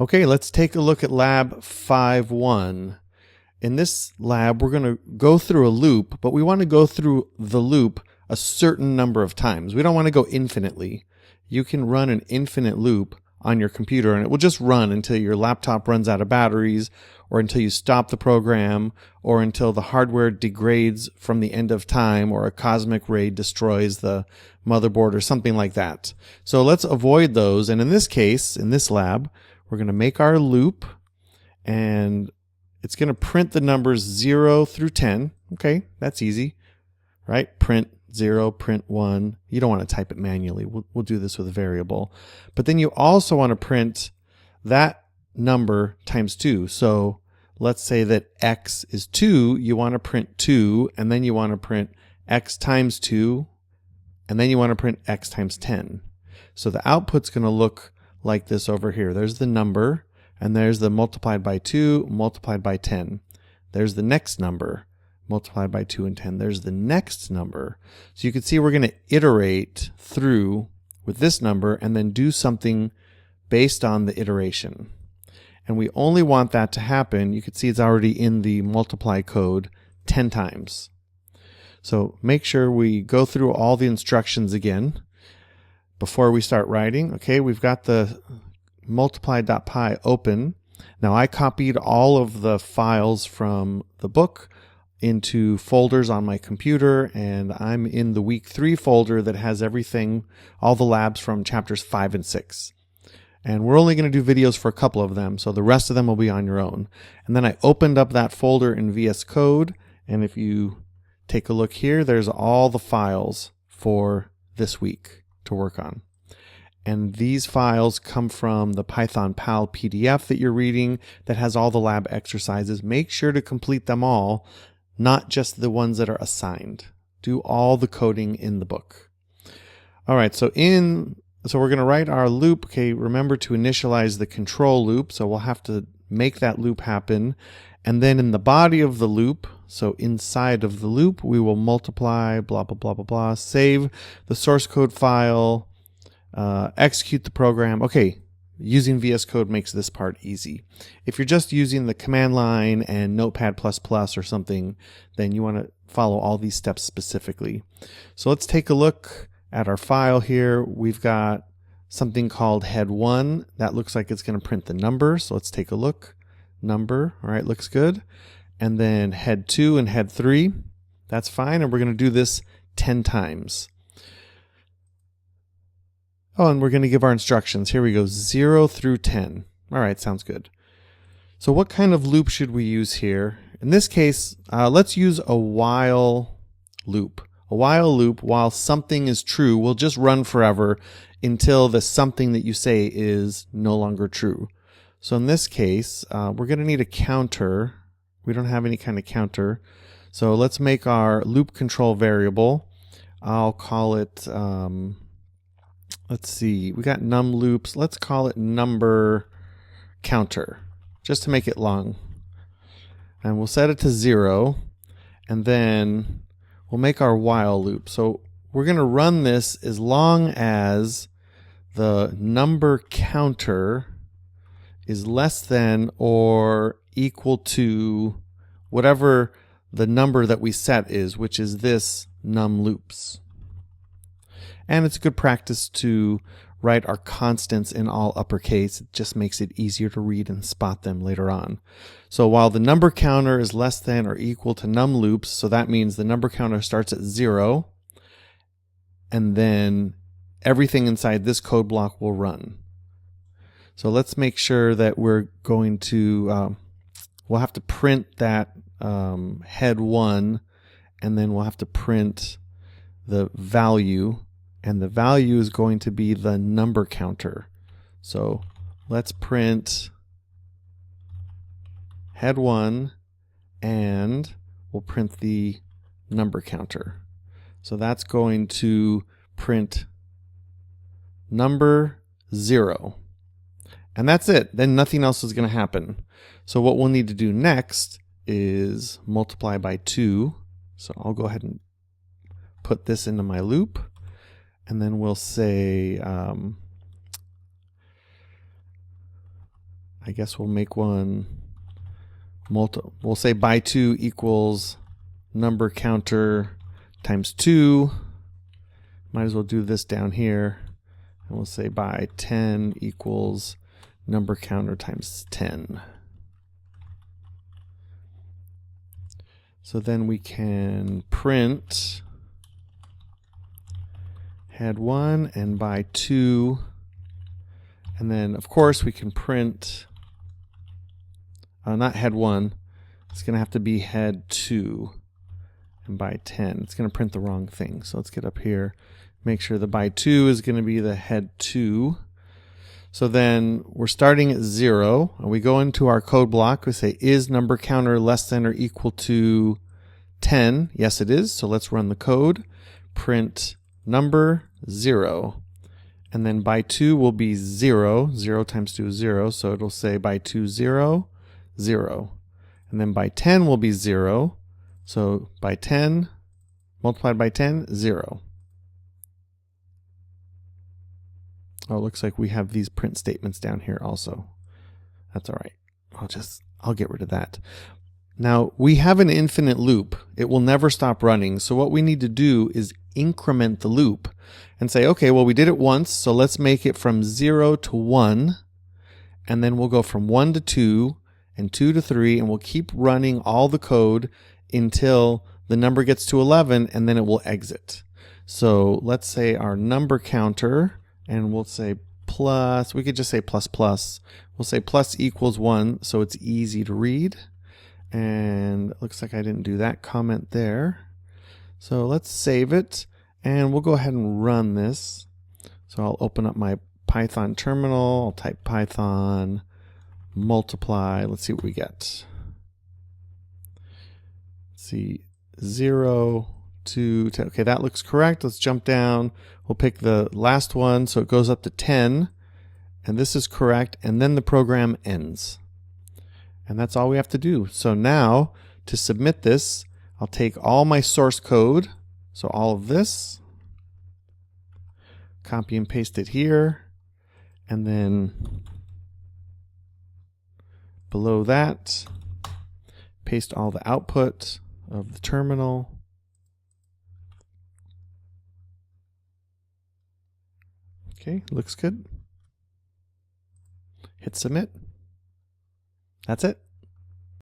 Okay, let's take a look at lab 5.1. In this lab, we're going to go through a loop, but we want to go through the loop a certain number of times. We don't want to go infinitely. You can run an infinite loop on your computer and it will just run until your laptop runs out of batteries, or until you stop the program, or until the hardware degrades from the end of time, or a cosmic ray destroys the motherboard or something like that. So let's avoid those. And in this case, in this lab, we're going to make our loop and it's going to print the numbers 0 through 10. Okay, that's easy, right? Print 0, print 1. You don't want to type it manually. We'll do this with a variable. But then you also want to print that number times 2. So let's say that x is 2. You want to print 2, and then you want to print x times 2, and then you want to print x times 10. So the output's going to look like this over here. There's the number, and there's the multiplied by 2, multiplied by 10. There's the next number, multiplied by 2 and 10. There's the next number. So you can see we're going to iterate through with this number and then do something based on the iteration. And we only want that to happen, you can see it's already in the multiply code 10 times. So make sure we go through all the instructions again before we start writing. Okay, we've got the multiply.py open. Now I copied all of the files from the book into folders on my computer, and I'm in the week 3 folder that has everything, all the labs from chapters 5 and 6. And we're only going to do videos for a couple of them, so the rest of them will be on your own. And then I opened up that folder in VS Code, and if you take a look here, there's all the files for this week to work on. And these files come from the Python Pal PDF that you're reading that has all the lab exercises. Make sure to complete them all, not just the ones that are assigned. Do all the coding in the book. All right, so we're going to write our loop. Okay, remember to initialize the control loop, so we'll have to make that loop happen. And then in the body of the loop, so inside of the loop, we will multiply, blah, blah, blah, blah, blah, save the source code file, execute the program. Okay, using VS Code makes this part easy. If you're just using the command line and Notepad++ or something, then you want to follow all these steps specifically. So let's take a look at our file here. We've got something called head1. That looks like it's going to print the number. So let's take a look. Number, all right, looks good. And then head2 and head3, that's fine. And we're going to do this 10 times. Oh, and we're going to give our instructions. Here we go, 0 through 10. All right, sounds good. So what kind of loop should we use here? In this case, let's use a while loop. A while loop, while something is true, will just run forever until the something that you say is no longer true. So in this case, we're going to need a counter. We don't have any kind of counter. So let's make our loop control variable. I'll call it, let's see, we got num loops. Let's call it number counter, just to make it long. And we'll set it to 0, and then we'll make our while loop. So we're going to run this as long as the number counter is less than or equal to whatever the number that we set is, which is this num loops. And it's good practice to write our constants in all uppercase. It just makes it easier to read and spot them later on. So while the number counter is less than or equal to num loops, so that means the number counter starts at 0, and then everything inside this code block will run. So let's make sure that we're going to, we'll have to print that head1, and then we'll have to print the value, and the value is going to be the number counter. So let's print head1, and we'll print the number counter. So that's going to print number 0. And that's it. Then nothing else is going to happen. So what we'll need to do next is multiply by 2. So I'll go ahead and put this into my loop. And then we'll say I guess we'll make one we'll say by 2 equals number counter times 2. Might as well do this down here. And we'll say by 10 equals number counter times 10. So then we can print head 1 and by 2. And then, of course, we can print, not head 1. It's going to have to be head 2 and by 10. It's going to print the wrong thing. So let's get up here. Make sure the by 2 is going to be the head 2. So then we're starting at 0. And we go into our code block. We say, is number counter less than or equal to 10? Yes, it is. So let's run the code. Print number 0. And then by 2 will be 0. 0 times 2 is 0. So it'll say by 2, 0, 0. And then by 10 will be 0. So by 10, multiplied by 10, 0. Oh, it looks like we have these print statements down here also. That's all right. I'll get rid of that. Now, we have an infinite loop. It will never stop running. So what we need to do is increment the loop and say, okay, well, we did it once, so let's make it from 0 to 1, and then we'll go from 1 to 2, and 2 to 3, and we'll keep running all the code until the number gets to 11, and then it will exit. So let's say our number counter, and we'll say plus, we could just say plus plus. We'll say plus equals 1, so it's easy to read. And it looks like I didn't do that comment there. So let's save it, and we'll go ahead and run this. So I'll open up my Python terminal. I'll type Python multiply. Let's see what we get. Let's see, 0 to 10. Okay, that looks correct. Let's jump down. We'll pick the last one, so it goes up to 10, and this is correct, and then the program ends. And that's all we have to do. So now, to submit this, I'll take all my source code, so all of this, copy and paste it here, and then below that, paste all the output of the terminal. Okay, looks good. Hit submit. That's it.